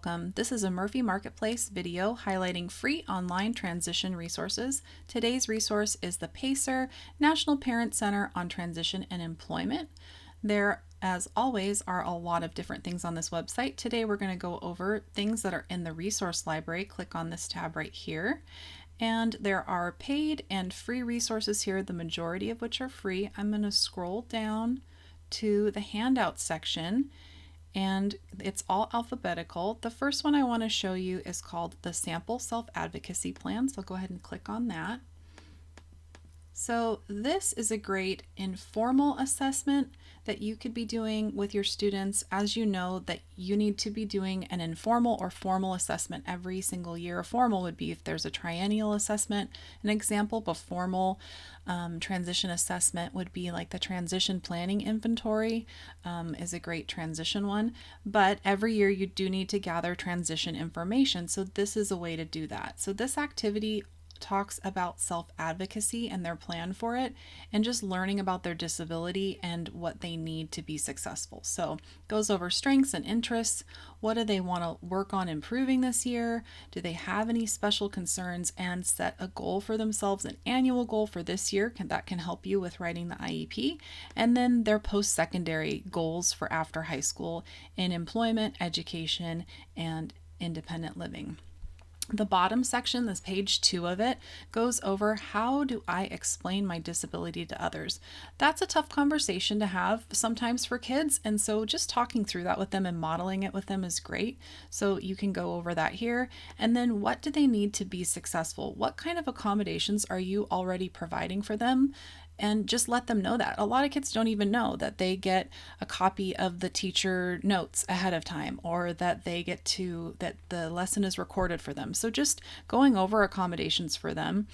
welcome. This is a Murphy Marketplace video highlighting free online transition resources. Today's resource is the PACER National Parent Center on Transition and Employment. There, as always, are a lot of different things on this website. Today we're going to go over things that are in the resource library. Click on this tab right here. And there are paid and free resources here, the majority of which are free. I'm going to scroll down to the handout section, and it's all alphabetical. The first one I want to show you is called the Sample Self-Advocacy Plan, so I'll go ahead and click on that. So this is a great informal assessment that you could be doing with your students. As you know, that you need to be doing an informal or formal assessment every single year. A formal would be if there's a triennial assessment. An example of a formal transition assessment would be like the transition planning inventory is a great transition one. But every year you do need to gather transition information. So this is a way to do that. So this activity talks about self-advocacy and their plan for it, and just learning about their disability and what they need to be successful. So goes over strengths and interests. What do they want to work on improving this year? Do they have any special concerns? And set a goal for themselves, an annual goal for this year that can help you with writing the IEP. And then their post-secondary goals for after high school in employment, education, and independent living. The bottom section, this page 2 of it, goes over how do I explain my disability to others. That's a tough conversation to have sometimes for kids, and so just talking through that with them and modeling it with them is great. So you can go over that here. And then what do they need to be successful? What kind of accommodations are you already providing for them? And just let them know that. A lot of kids don't even know that they get a copy of the teacher notes ahead of time, or that that the lesson is recorded for them. So just going over accommodations for them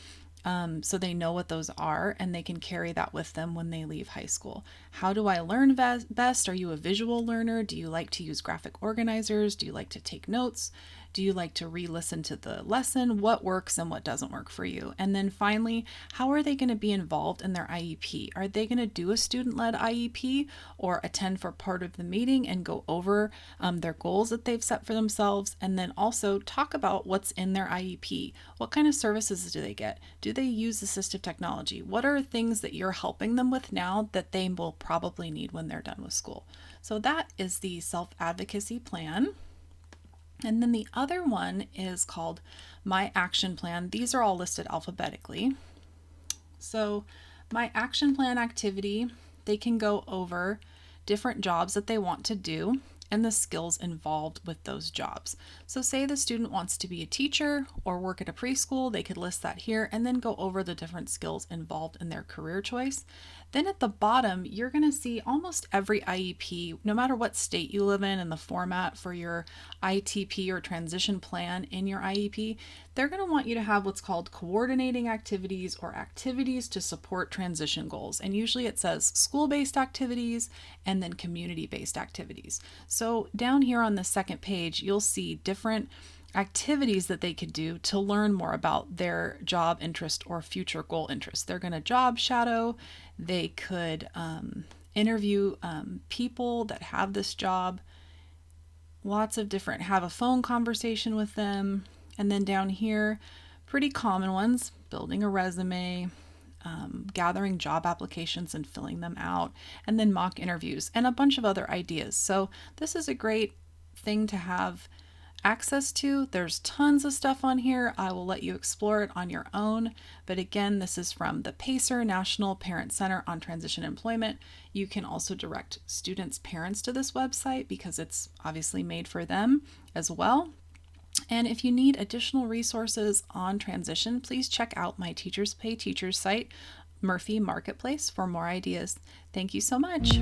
so they know what those are and they can carry that with them when they leave high school. How do I learn best? Are you a visual learner? Do you like to use graphic organizers? Do you like to take notes? Do you like to re-listen to the lesson? What works and what doesn't work for you? And then finally, how are they going to be involved in their IEP? Are they going to do a student-led IEP or attend for part of the meeting and go over their goals that they've set for themselves? And then also talk about what's in their IEP. What kind of services do they get? Do they use assistive technology? What are things that you're helping them with now that they will probably need when they're done with school? So that is the self-advocacy plan. And then the other one is called My Action Plan. These are all listed alphabetically. So My Action Plan activity, they can go over different jobs that they want to do and the skills involved with those jobs. So say the student wants to be a teacher or work at a preschool, they could list that here and then go over the different skills involved in their career choice. Then at the bottom, you're going to see almost every IEP, no matter what state you live in and the format for your ITP or transition plan in your IEP, they're going to want you to have what's called coordinating activities or activities to support transition goals. And usually it says school-based activities and then community-based activities. So down here on the second page, you'll see different activities that they could do to learn more about their job interest or future goal interest. They're going to job shadow. They could interview people that have this job. Lots of different, have a phone conversation with them. And then down here, pretty common ones, building a resume, gathering job applications and filling them out, and then mock interviews and a bunch of other ideas. So this is a great thing to have access to. There's tons of stuff on here. I will let you explore it on your own. But again, this is from the PACER National Parent Center on Transition Employment. You can also direct students' parents to this website because it's obviously made for them as well. And if you need additional resources on transition, please check out my Teachers Pay Teachers site, Murphy Marketplace, for more ideas. Thank you so much.